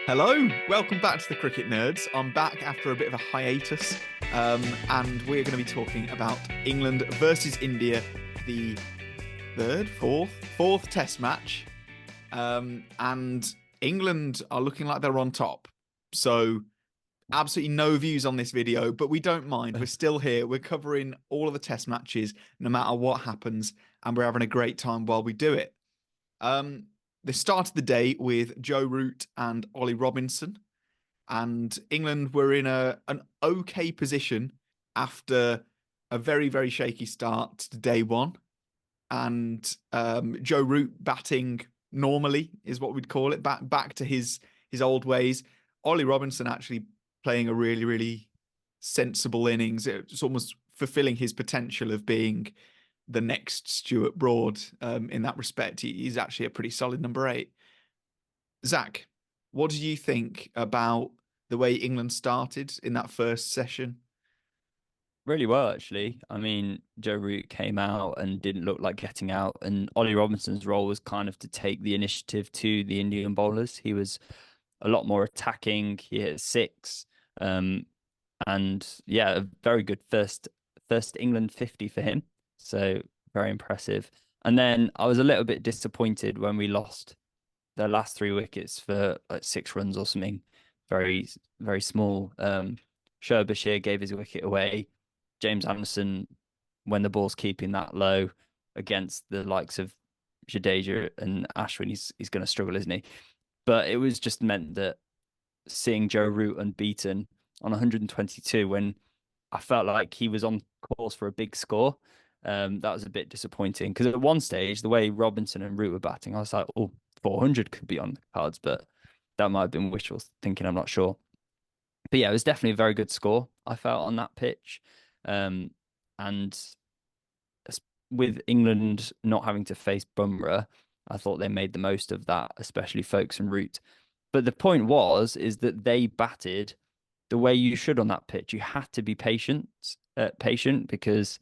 Hello, welcome back to the Cricket Nerds. I'm back after a bit of a hiatus, and we're going to be talking about England versus India, the fourth Test match, and England are looking like they're on top. So, absolutely no views on this video, but we don't mind. We're still here. We're covering all of the Test matches, no matter what happens, and we're having a great time while we do it. They started the day with Joe Root and Ollie Robinson, and England were in an okay position after a very, very shaky start to day one. And Joe Root batting normally is what we'd call it, back to his old ways. Ollie Robinson actually playing a really, really sensible innings. It's almost fulfilling his potential of being the next Stuart Broad in that respect. He's actually a pretty solid number 8. Zach, what do you think about the way England started in that first session? Really well, actually. I mean, Joe Root came out and didn't look like getting out, and Ollie Robinson's role was kind of to take the initiative to the Indian bowlers. He was a lot more attacking. He hit 6, and yeah, a very good first England 50 for him. So very impressive. And then I was a little bit disappointed when we lost the last 3 wickets for like 6 runs or something. Very very small. Shoaib gave his wicket away. James Anderson, when the ball's keeping that low against the likes of Jadeja and Ashwin, he's going to struggle, isn't he? But it was just meant that seeing Joe Root unbeaten on 122 when I felt like he was on course for a big score, that was a bit disappointing. Because at one stage, the way Robinson and Root were batting, I was like, oh, 400 could be on the cards, but that might have been wishful thinking. I'm not sure. But yeah, it was definitely a very good score, I felt, on that pitch. And with England not having to face Bumrah, I thought they made the most of that, especially Folkes and Root. But the point is that they batted the way you should on that pitch. You had to be patient because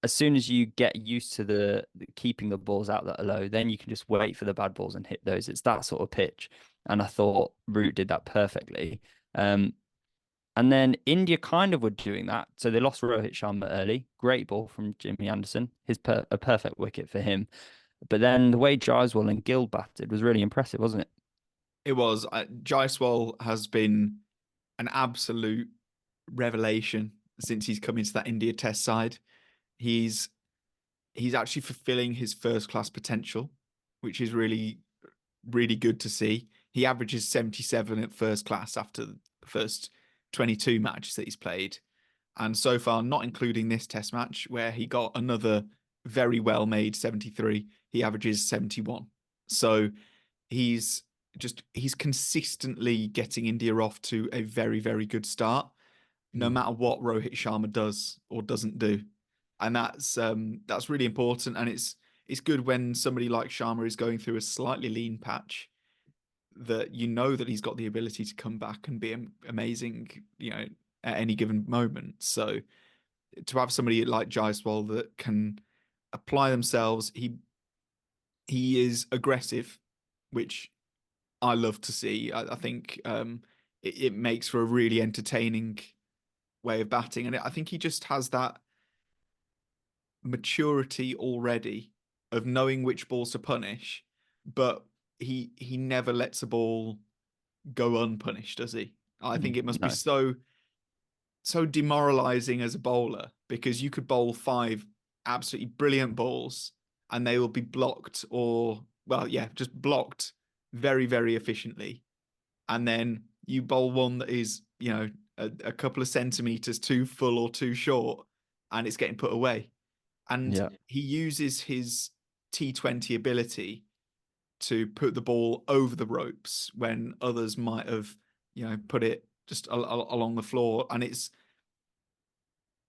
as soon as you get used to the keeping the balls out that are low, then you can just wait for the bad balls and hit those. It's that sort of pitch, and I thought Root did that perfectly. And then India kind of were doing that. So they lost Rohit Sharma early. Great ball from Jimmy Anderson. A perfect wicket for him. But then the way Jaiswal and Gill batted was really impressive, wasn't it? It was. Jaiswal has been an absolute revelation since he's come into that India Test side. He's actually fulfilling his first class potential, which is really, really good to see. He averages 77 at first class after the first 22 matches that he's played. And so far, not including this Test match where he got another very well made 73, he averages 71. So he's consistently getting India off to a very, very good start, no matter what Rohit Sharma does or doesn't do. And that's really important. And it's good when somebody like Sharma is going through a slightly lean patch, that you know that he's got the ability to come back and be amazing, at any given moment. So to have somebody like Jaiswal that can apply themselves, he is aggressive, which I love to see. I think it makes for a really entertaining way of batting, and I think he just has that maturity already of knowing which balls to punish, but he never lets a ball go unpunished, does he? I think it must be No. so demoralizing as a bowler, because you could bowl 5 absolutely brilliant balls and they will be blocked, or well, yeah, just blocked very, very efficiently. And then you bowl one that is, a couple of centimeters too full or too short, and it's getting put away. And Yeah. he uses his T20 ability to put the ball over the ropes when others might have, put it just along the floor. And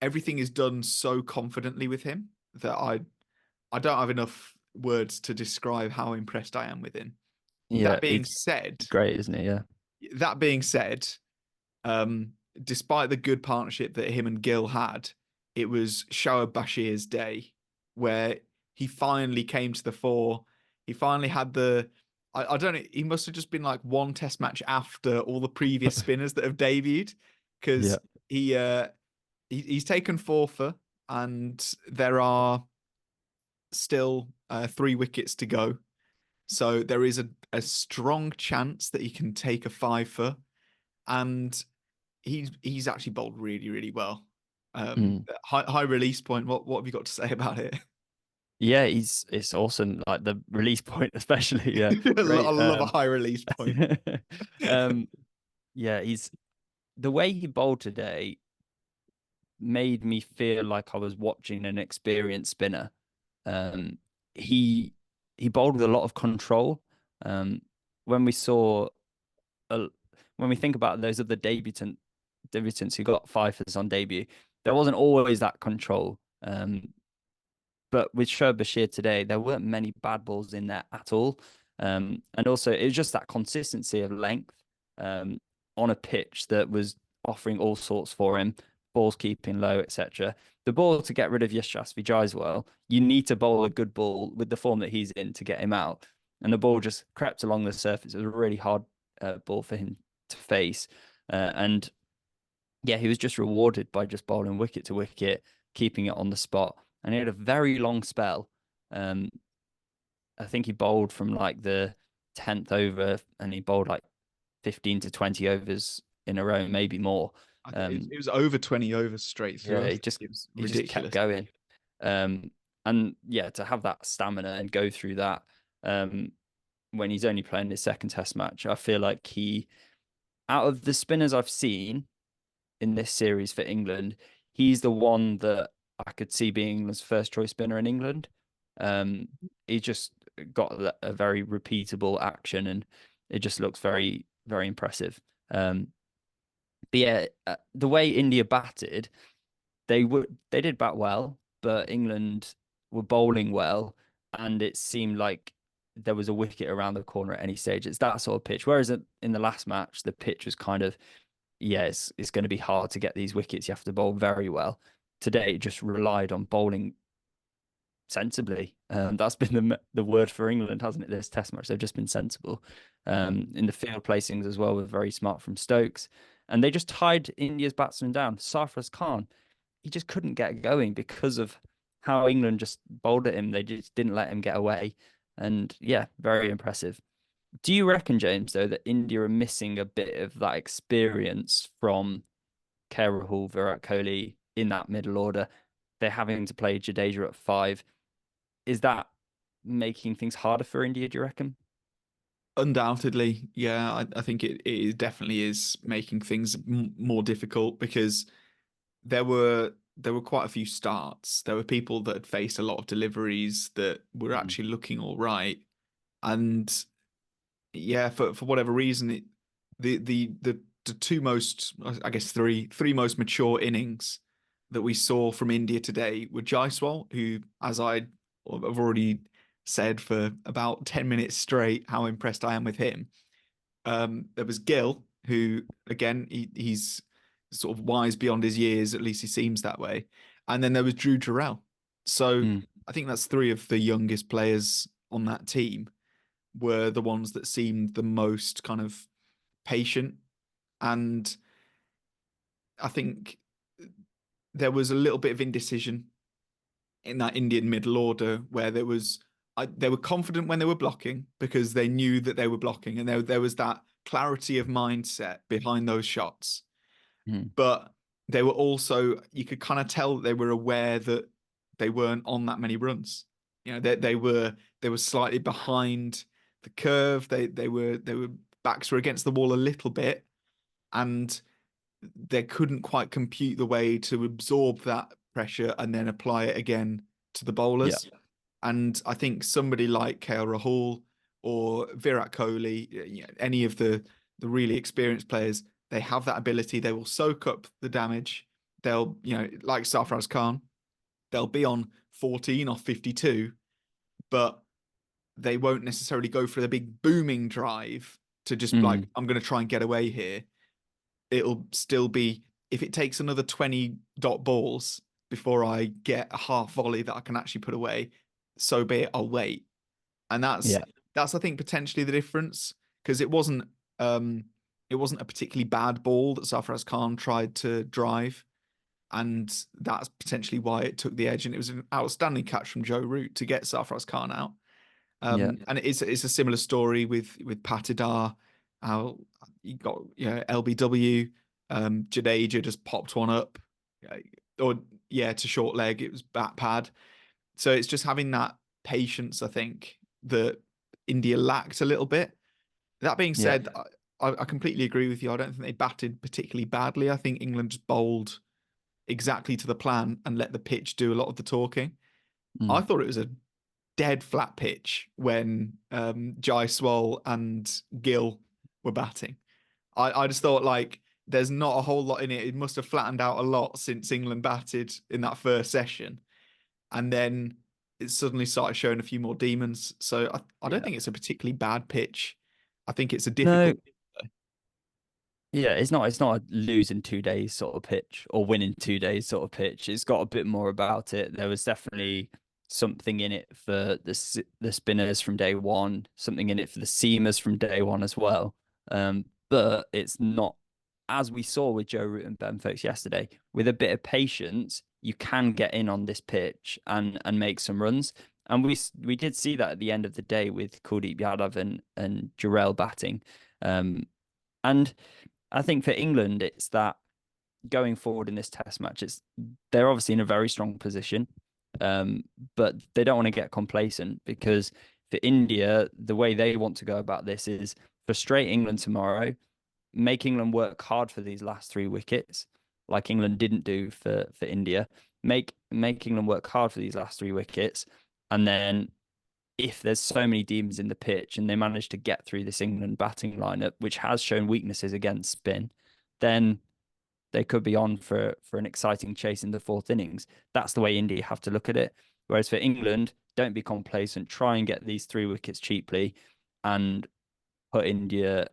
everything is done so confidently with him that I don't have enough words to describe how impressed I am with him. Yeah, That being it's said, great, isn't it? Yeah. that being said, um, despite the good partnership that him and Gill had, it was Shoaib Bashir's day where he finally came to the fore. He finally had the I don't know. He must have just been like one test match after all the previous spinners that have debuted, Yeah. because he's taken 4 for, and there are still 3 wickets to go. So there is a strong chance that he can take a 5 for, and he's actually bowled really, really well. Mm. High release point. What have you got to say about it? Yeah, it's awesome. Like the release point, especially. Yeah, I great. love a high release point. Um, yeah, he's the way he bowled today made me feel like I was watching an experienced spinner. Um, he he bowled with a lot of control. Um, when we saw, a, when we think about those other debutants who got fifers on debut, there wasn't always that control. But with Shoaib Bashir today, there weren't many bad balls in there at all. And also, it was just that consistency of length um, on a pitch that was offering all sorts for him, balls keeping low, etc. The ball to get rid of Yashasvi Jaiswal, you need to bowl a good ball with the form that he's in to get him out. And the ball just crept along the surface. It was a really hard ball for him to face. And yeah, he was just rewarded by just bowling wicket to wicket, keeping it on the spot. And he had a very long spell. Um, I think he bowled from like the 10th over and he bowled like 15 to 20 overs in a row, maybe more. It was over 20 overs straight through. Yeah, I think it was he just kept ridiculous. going. Um, and yeah, to have that stamina and go through that um, when he's only playing his second test match, I feel like out of the spinners I've seen in this series for England, he's the one that I could see being England's first choice spinner in England. Um, he just got a very repeatable action, and it just looks very, very impressive. But yeah, the way India batted, they did bat well, but England were bowling well, and it seemed like there was a wicket around the corner at any stage. It's that sort of pitch. Whereas in the last match, the pitch was kind of it's going to be hard to get these wickets. You have to bowl very well. Today, it just relied on bowling sensibly. That's been the word for England, hasn't it? This Test match, they've just been sensible. In the field placings as well, were very smart from Stokes, and they just tied India's batsman down. Sarfaraz Khan, he just couldn't get going because of how England just bowled at him. They just didn't let him get away, and yeah, very impressive. Do you reckon, James, though, that India are missing a bit of that experience from Rahul, Virat Kohli in that middle order? They're having to play Jadeja at 5. Is that making things harder for India, do you reckon? Undoubtedly, yeah, I think it definitely is making things more difficult, because there were quite a few starts. There were people that had faced a lot of deliveries that were Mm. actually looking all right, and yeah, for whatever reason, the two most, I guess three most mature innings that we saw from India today were Jaiswal, who, as I've already said for about 10 minutes straight, how impressed I am with him. There was Gill, who again he's sort of wise beyond his years, at least he seems that way. And then there was Drew Jarrell. So Mm. I think that's 3 of the youngest players on that team were the ones that seemed the most kind of patient. And I think there was a little bit of indecision in that Indian middle order, where they were confident when they were blocking because they knew that they were blocking, and there was that clarity of mindset behind those shots. Mm. But they were also, you could kind of tell that they were aware that they weren't on that many runs. You know, they were slightly behind the curve. They were backs were against the wall a little bit, and they couldn't quite compute the way to absorb that pressure and then apply it again to the Yeah. bowlers. And I think somebody like Rahul or Virat Kohli, any of the really experienced players, they have that ability. They will soak up the damage. They'll, like Sarfaraz Khan, they'll be on 14 or 52, but they won't necessarily go for the big booming drive to just like, Mm. I'm going to try and get away here. It'll still be, if it takes another 20 dot balls before I get a half volley that I can actually put away, so be it, I'll wait. And that's Yeah. That's I think potentially the difference, because it wasn't a particularly bad ball that Sarfaraz Khan tried to drive, and that's potentially why it took the edge. And it was an outstanding catch from Joe Root to get Sarfaraz Khan out. Yeah. And it's a similar story with Patidar, how you got LBW, Jadeja just popped one up, or to short leg, it was back pad. So it's just having that patience, I think, that India lacked a little bit. That being Yeah. said, I completely agree with you. I don't think they batted particularly badly. I think England just bowled exactly to the plan and let the pitch do a lot of the talking. I thought it was a dead flat pitch when Jaiswal and Gill were batting. I just thought, like, there's not a whole lot in it. It must have flattened out a lot since England batted in that first session. And then it suddenly started showing a few more demons. So I don't Yeah. think it's a particularly bad pitch. I think it's a No, difficult. yeah, it's not a lose in 2 days sort of pitch or win in 2 days sort of pitch. It's got a bit more about it. There was definitely something in it for the spinners from day one, something in it for the seamers from day one as well. But it's not, as we saw with Joe Root and Ben Folks yesterday. With a bit of patience, you can get in on this pitch and make some runs. And we did see that at the end of the day with Kuldeep Yadav and Jarrell batting. And I think for England, it's that going forward in this test match, they're obviously in a very strong position, but they don't want to get complacent, because for India, the way they want to go about this is frustrate England tomorrow, make England work hard for these last 3 wickets, like England didn't do for India. Make England work hard for these last 3 wickets, and then if there's so many demons in the pitch and they manage to get through this England batting lineup, which has shown weaknesses against spin, then they could be on for an exciting chase in the fourth innings. That's the way India have to look at it. Whereas for England, don't be complacent. Try and get these 3 wickets cheaply and put India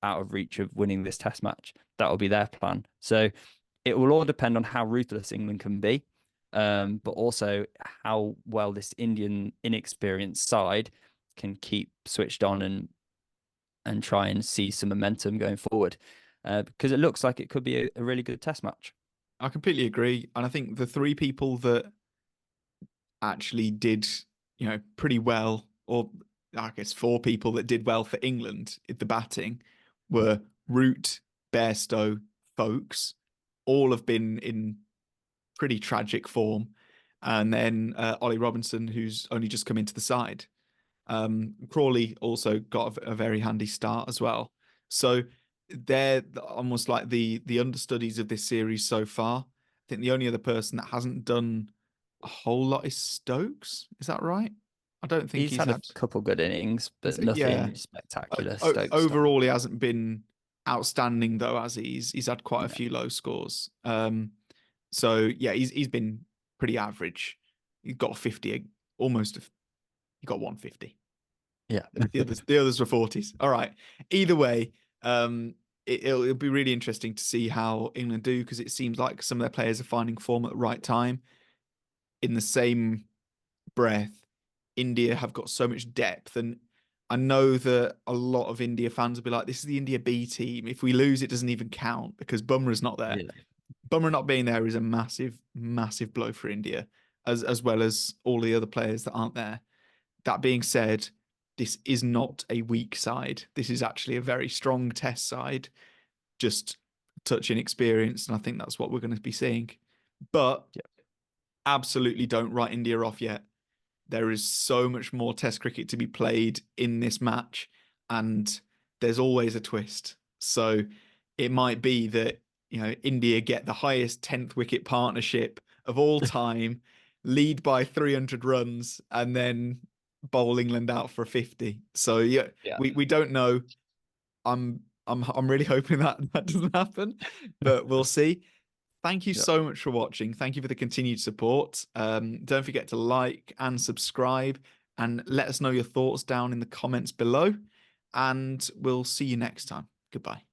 out of reach of winning this test match. That will be their plan. So it will all depend on how ruthless England can be, but also how well this Indian inexperienced side can keep switched on and try and see some momentum going forward, because it looks like it could be a really good test match. I completely agree. And I think the three people that actually did, pretty well, or I guess four people that did well for England in the batting were Root, Bairstow, Folkes. All have been in pretty tragic form. And then Ollie Robinson, who's only just come into the side. Crawley also got a very handy start as well. So they're almost like the understudies of this series so far. I think the only other person that hasn't done a whole lot is Stokes. Is that right? I don't think He's he's had a had. couple good innings, but Yeah. nothing spectacular. Stokes done. Overall, he hasn't been outstanding though, as he's had quite a Yeah. few low scores. So yeah, he's been pretty average. He's got 50, almost. He got 150. Yeah. The others were 40s. All right. Either way, it'll be really interesting to see how England do, because it seems like some of their players are finding form at the right time. In the same breath, India have got so much depth, and I know that a lot of India fans will be like, "This is the India B team. If we lose, it doesn't even count because Bumrah's not there." Yeah. Bumrah not being there is a massive, massive blow for India, as well as all the other players that aren't there. That being said, this is not a weak side. This is actually a very strong test side, just touch inexperienced, and I think that's what we're going to be seeing. But Yeah. absolutely don't write India off yet. There is so much more test cricket to be played in this match, and there's always a twist. So it might be that, India get the highest 10th wicket partnership of all time, lead by 300 runs, and then bowl England out for 50. So yeah, Yeah. we don't know. I'm really hoping that doesn't happen, but we'll see. Thank you Yeah. so much for watching. Thank you for the continued support. Don't forget to like and subscribe, and let us know your thoughts down in the comments below. And we'll see you next time. Goodbye.